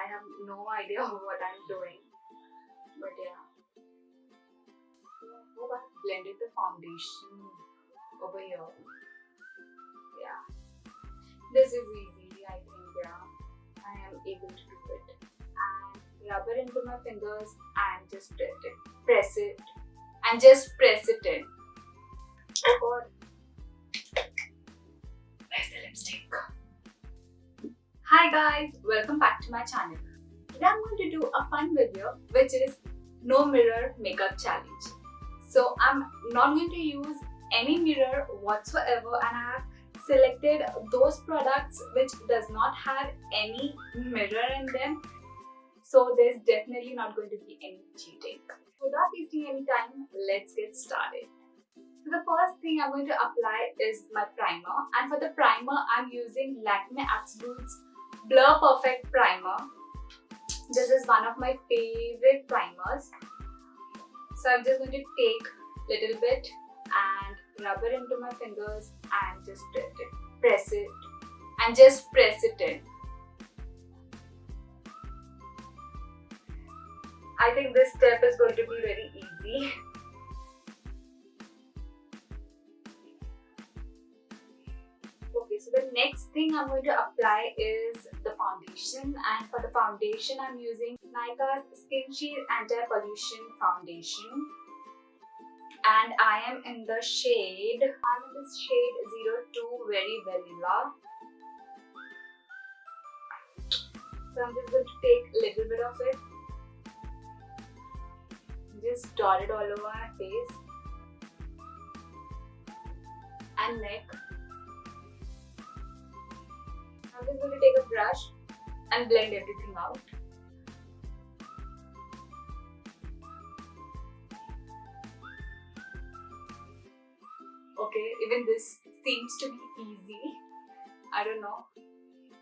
have no idea what I'm doing. But yeah. I hope I blended the foundation over here. Yeah. This is easy, I think, yeah. I am able to do it. And rub it into my fingers and just press it. And just press it in. Oh god. Where's the lipstick? Hi guys, welcome back to my channel. Today I'm going to do a fun video which is no mirror makeup challenge. So I'm not going to use any mirror whatsoever, and I have selected those products which does not have any mirror in them. So there's definitely not going to be any cheating. Without wasting any time, let's get started. So the first thing I'm going to apply is my primer, and for the primer I'm using Lakme Absolute's Blur Perfect Primer. This is one of my favorite primers. So I'm just going to take a little bit and rub it into my fingers and just press it and just press it in. I think this step is going to be very easy. Okay, so the next thing I'm going to apply is the foundation, and for the foundation I'm using Nykaa's SkinShield Anti-Pollution Foundation, and I am in the shade, this shade 02 Very Vanilla. So I'm just going to take a little bit of it, just dot it all over my face and neck. I'm just going to take a brush and blend everything out. Okay, even this seems to be easy. I don't know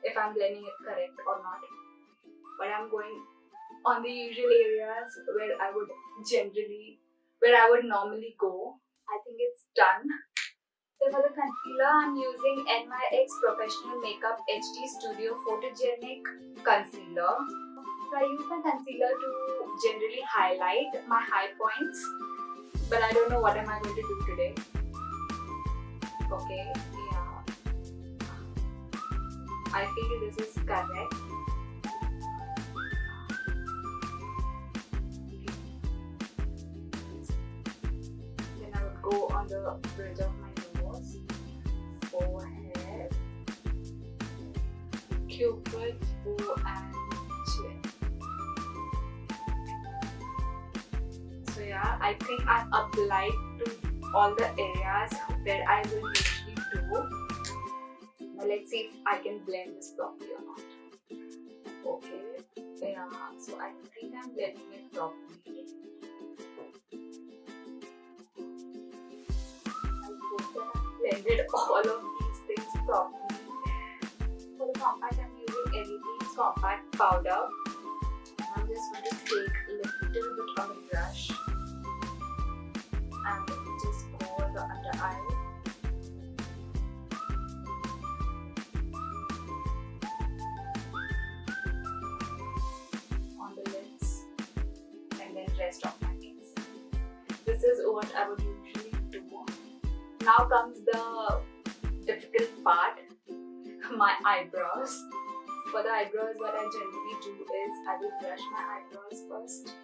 if I'm blending it correct or not, but I'm going on the usual areas where I would normally go. I think it's done. So for the concealer, I'm using NYX Professional Makeup HD Studio Photogenic Concealer. So I use my concealer to generally highlight my high points, but I don't know what am I going to do today. Okay, yeah. I feel this is correct. Then I would go on the bridge of my nose, forehead, cupid, bow and chin. So yeah, I think I've applied to all the areas where I will usually do. Now let's see if I can blend this properly or not. Okay, yeah, so I think I'm blending it properly. I hope that I've blended all of these things properly. For the compact, I'm using Everything's Compact Powder. I'm just going to take a little bit on the brush and just go over the under eye. On the lids, and then rest of my face. This is what I would usually do. Now comes the difficult part, my eyebrows. For the eyebrows, what I generally do is I will brush my eyebrows first.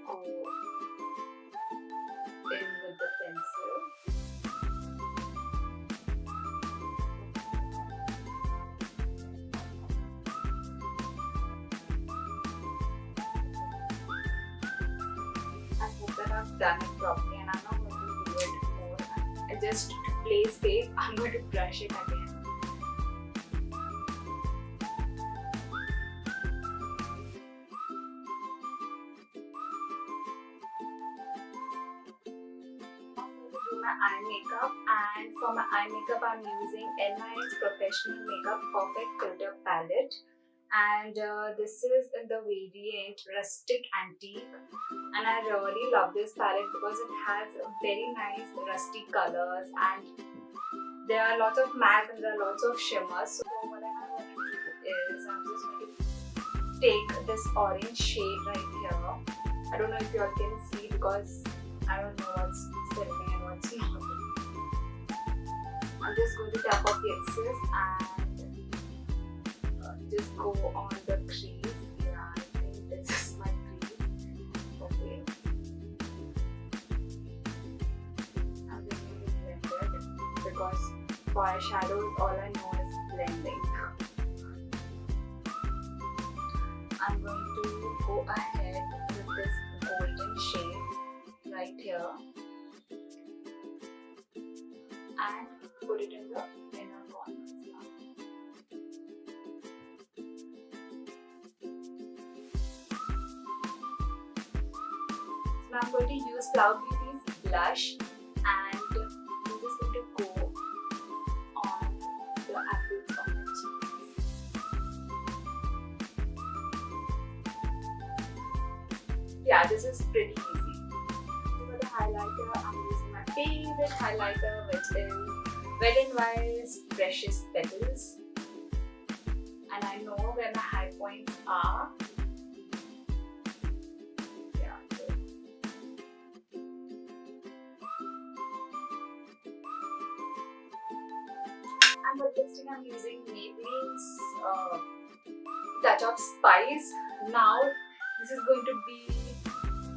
Go in with the pencil. I hope that I've done it properly, and I'm not going to do it more. And just to play safe, I'm going to brush it again. My eye makeup, and for my eye makeup I'm using NYX Professional Makeup Perfect Filter Palette, and this is in the variant Rustic Antique, and I really love this palette because it has very nice rusty colors, and there are lots of mattes and there are lots of shimmers. So what I'm going to do is I'm I'm just going to take this orange shade right here. I don't know if you all can see because I don't know what's setting and what's not. I'm just going to tap off the excess and just go on the crease. Yeah, I think this is my crease. Okay. I'm just going to blend it because for eyeshadows all I know is blending. I'm going to go ahead with this golden shade right here and put it in the inner corners now. So now I'm going to use Flower Beauty's blush and I'm just going to go on the apples of my cheeks. Yeah, this is pretty easy. For the highlighter, I'm using my favorite highlighter, which is Wet n Wild's Precious Petals. And I know where my high points are. Yeah, good. And for lipstick, I'm using Maybelline's Touch of Spice. Now, this is going to be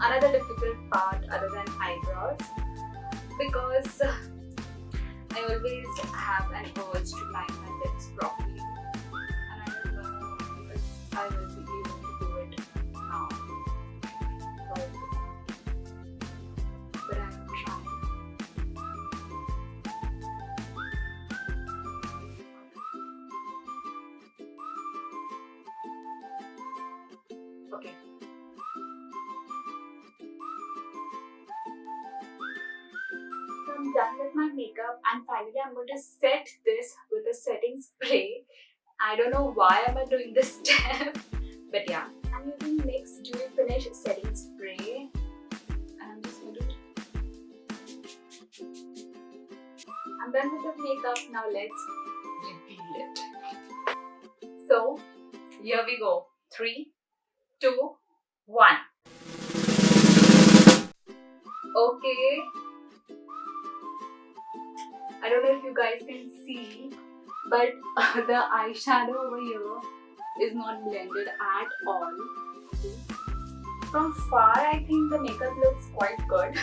another difficult part other than eyebrows because I always have an urge to line my lips properly and I don't know if I will be able to do it now. But I'm trying. Okay. So I'm done with my makeup and finally I'm going to set this with a setting spray. I don't know why am I doing this step, but yeah. I'm using NYX Dewy Finish setting spray and I'm just going to... I'm done with the makeup, now let's reveal it. So here we go. 3, 2, 1. Okay. I don't know if you guys can see, but the eyeshadow over here is not blended at all. From far, I think the makeup looks quite good.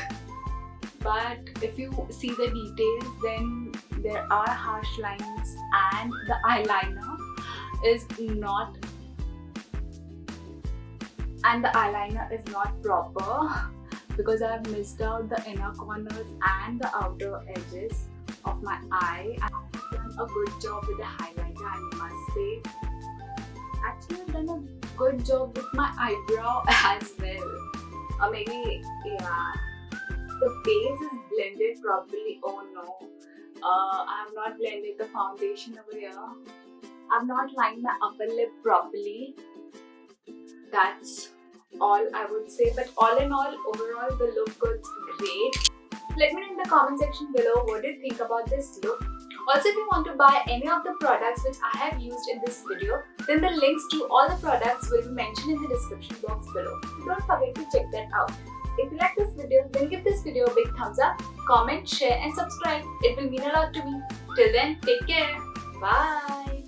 But if you see the details, then there are harsh lines and the eyeliner is not proper because I have missed out the inner corners and the outer edges of my eye. I have done a good job with the highlighter, I must say. Actually, I've done a good job with my eyebrow as well. Or maybe, yeah, the base is blended properly. Oh no, I have not blended the foundation over here. I have not lined my upper lip properly. That's all I would say. But all in all, overall, the look looks great. Let me know in the comment section below what do you think about this look. Also, if you want to buy any of the products which I have used in this video, then the links to all the products will be mentioned in the description box below. Don't forget to check that out. If you like this video, then give this video a big thumbs up, comment, share and subscribe. It will mean a lot to me. Till then, take care. Bye.